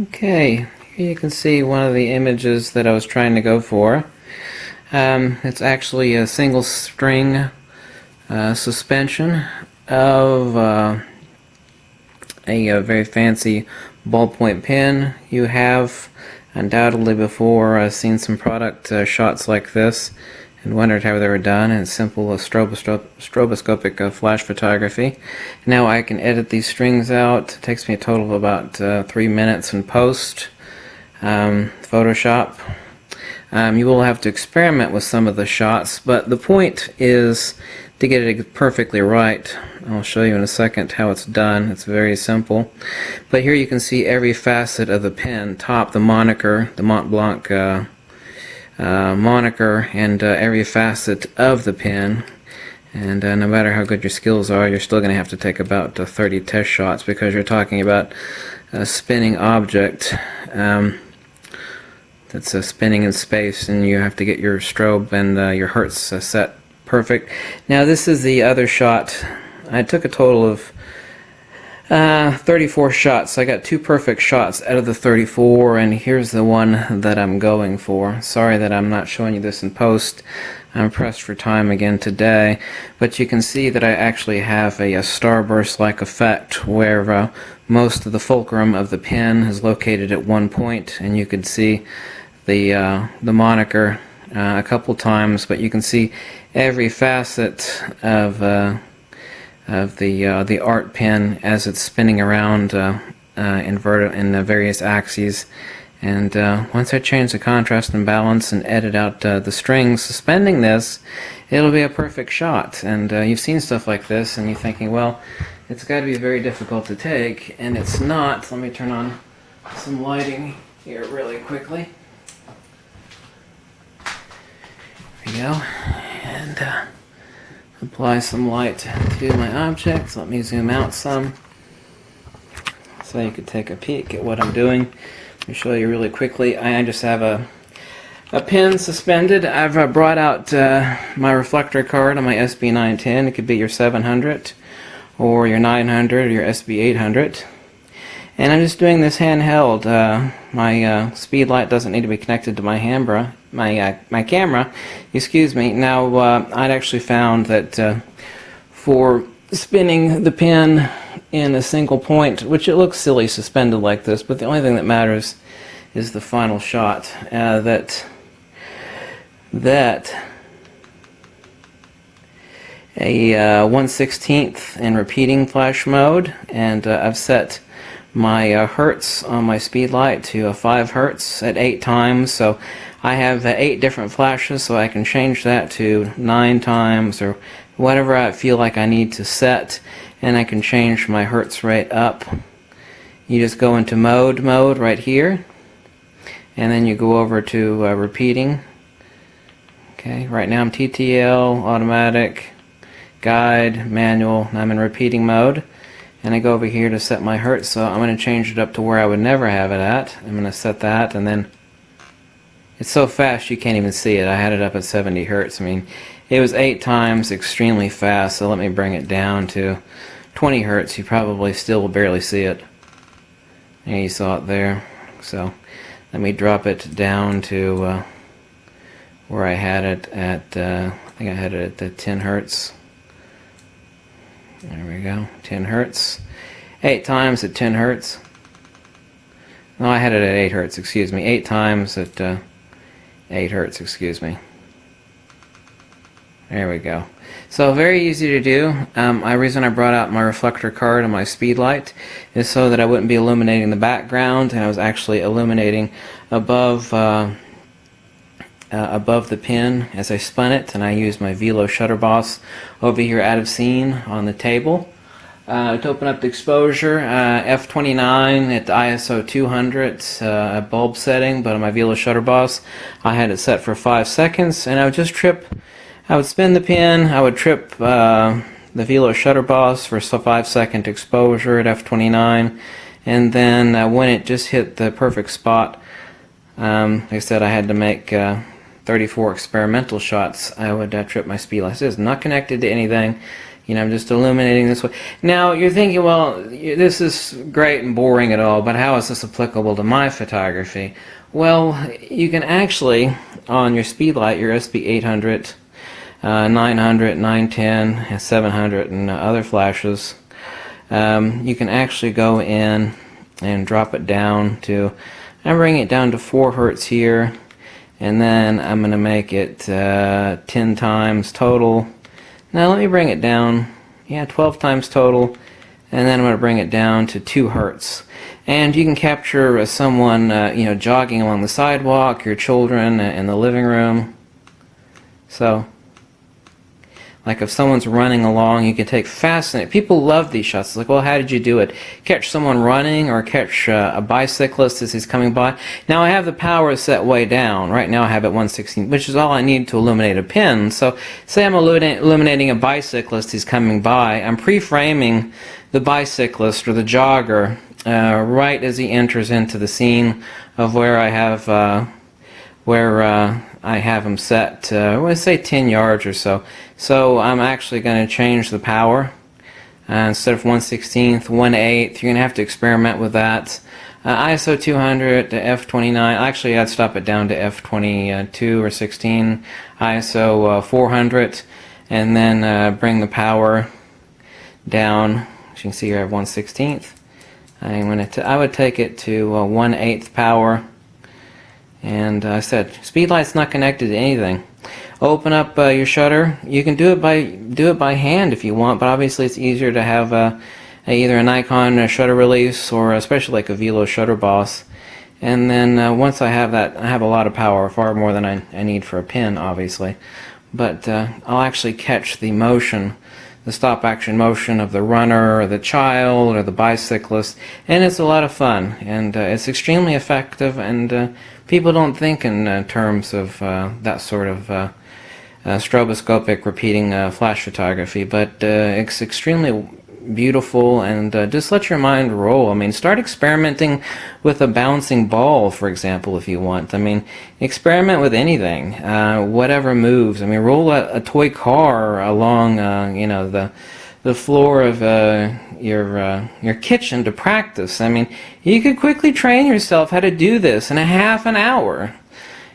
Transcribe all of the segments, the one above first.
Okay, here you can see one of the images that I was trying to go for. It's actually a single string suspension of a very fancy ballpoint pen. You have undoubtedly before seen some product shots like this and wondered how they were done in simple stroboscopic flash photography. Now I can edit these strings out. It takes me a total of about 3 minutes in post Photoshop. You will have to experiment with some of the shots, but the point is to get it perfectly right. I'll show you in a second how it's done. It's very simple. But here you can see every facet of the pen, top, the moniker, the Mont Blanc moniker, and every facet of the pen. And no matter how good your skills are, you're still going to have to take about 30 test shots because you're talking about a spinning object that's spinning in space, and you have to get your strobe and your hertz set perfect. Now this is the other shot. I took a total of 34 shots. I got 2 perfect shots out of the 34, and here's the one that I'm going for. Sorry that I'm not showing you this in post. I'm pressed for time again today, but you can see that I actually have a starburst-like effect where most of the fulcrum of the pen is located at one point, and you can see the moniker a couple times, but you can see every facet of the art pen as it's spinning around in various axes. And once I change the contrast and balance and edit out the strings suspending this, it'll be a perfect shot. And you've seen stuff like this and you're thinking, well, it's got to be very difficult to take, and it's not. Let me turn on some lighting here really quickly. There we go. And apply some light to my objects. Let me zoom out some so you can take a peek at what I'm doing. Let me show you really quickly. I just have a pen suspended. I've brought out my reflector card on my SB910. It could be your 700 or your 900 or your SB800. And I'm just doing this handheld. My speed light doesn't need to be connected to my my camera. Excuse me. Now I'd actually found that for spinning the pen in a single point, which it looks silly suspended like this, but the only thing that matters is the final shot. That a 1/16 in repeating flash mode, and I've set my hertz on my speed light to 5 hertz at 8 times, so I have 8 different flashes, so I can change that to 9 times or whatever I feel like I need to set, and I can change my hertz rate up. You just go into mode right here, and then you go over to repeating. Okay, right now I'm TTL, automatic, guide, manual, and I'm in repeating mode. And I go over here to set my hertz, so I'm going to change it up to where I would never have it at. I'm going to set that, and then it's so fast you can't even see it. I had it up at 70 hertz. I mean, it was 8 times extremely fast, so let me bring it down to 20 hertz. You probably still will barely see it. Yeah, you saw it there. So let me drop it down to where I had it at, I think I had it at 10 hertz. There we go, 10 hertz. 8 times at 10 hertz. No, I had it at 8 hertz, excuse me. 8 times at 8 hertz, excuse me. There we go. So very easy to do. The reason I brought out my reflector card and my speed light is so that I wouldn't be illuminating the background, and I was actually illuminating above above the pen as I spun it, and I used my Velo shutter boss over here out of scene on the table. To open up the exposure, f29 at the ISO 200 bulb setting, but on my Velo shutter boss I had it set for 5 seconds, and I would just I would spin the pen, I would trip the Velo shutter boss for a 5-second exposure at f29, and then when it just hit the perfect spot, like I said, I had to make 34 experimental shots. I would trip my speed light. This is not connected to anything, I'm just illuminating this way. Now, you're thinking, well, this is great and boring and all, but how is this applicable to my photography? Well, you can actually, on your speed light, your SB 800, 900, 910, 700, and other flashes, you can actually go in and drop it down to, I'm bringing it down to 4 hertz here, and then I'm going to make it 10 times total. Now let me bring it down, 12 times total, and then I'm going to bring it down to 2 hertz. And you can capture someone, jogging along the sidewalk, your children in the living room. So, like if someone's running along, you can take fascinating. People love these shots. It's like, well, how did you do it? Catch someone running or catch a bicyclist as he's coming by. Now I have the power set way down. Right now I have it 1/16, which is all I need to illuminate a pin. So say I'm illuminating a bicyclist who's coming by. I'm pre-framing the bicyclist or the jogger right as he enters into the scene of where I have I have him set, let's say 10 yards or so. So I'm actually going to change the power. Instead of 1/16, 1/8, you're going to have to experiment with that. ISO 200 to f29, actually I'd stop it down to f22 or 16, ISO 400, and then bring the power down. As you can see here I have 1/16. I would take it to 1/8 power. And I said, speed light's not connected to anything. Open up your shutter. You can do it by hand if you want, but obviously it's easier to have either a Nikon shutter release or especially like a Velo Shutter Boss. And then once I have that, I have a lot of power, far more than I need for a pin, obviously. But I'll actually catch the motion, the stop action motion of the runner or the child or the bicyclist, and it's a lot of fun, and it's extremely effective, and people don't think in terms of that sort of stroboscopic repeating flash photography, but it's extremely beautiful, and just let your mind roll. I mean, start experimenting with a bouncing ball, for example, if you want. I mean, experiment with anything, whatever moves. I mean, roll a toy car along, the floor of your kitchen to practice. I mean, you could quickly train yourself how to do this in a half an hour.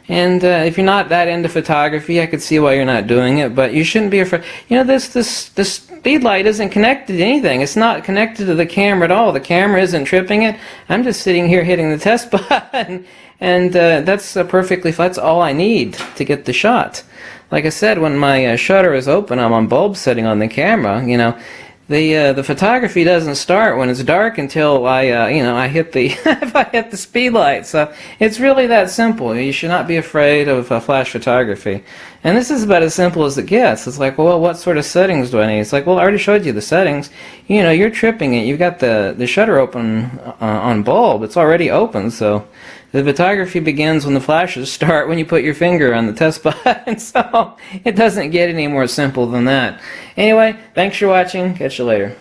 And if you're not that into photography, I could see why you're not doing it, but you shouldn't be afraid. This speed light isn't connected to anything. It's not connected to the camera at all. The camera isn't tripping it. I'm just sitting here hitting the test button, and that's perfectly fine. That's all I need to get the shot. Like I said, when my shutter is open, I'm on bulb setting on the camera. The photography doesn't start when it's dark until I hit the if I hit the speed light. So it's really that simple. You should not be afraid of flash photography. And this is about as simple as it gets. It's like, well, what sort of settings do I need? It's like, well, I already showed you the settings. You're tripping it. You've got the shutter open on bulb. It's already open, so the photography begins when the flashes start, when you put your finger on the test button. So it doesn't get any more simple than that. Anyway, thanks for watching. Catch you later.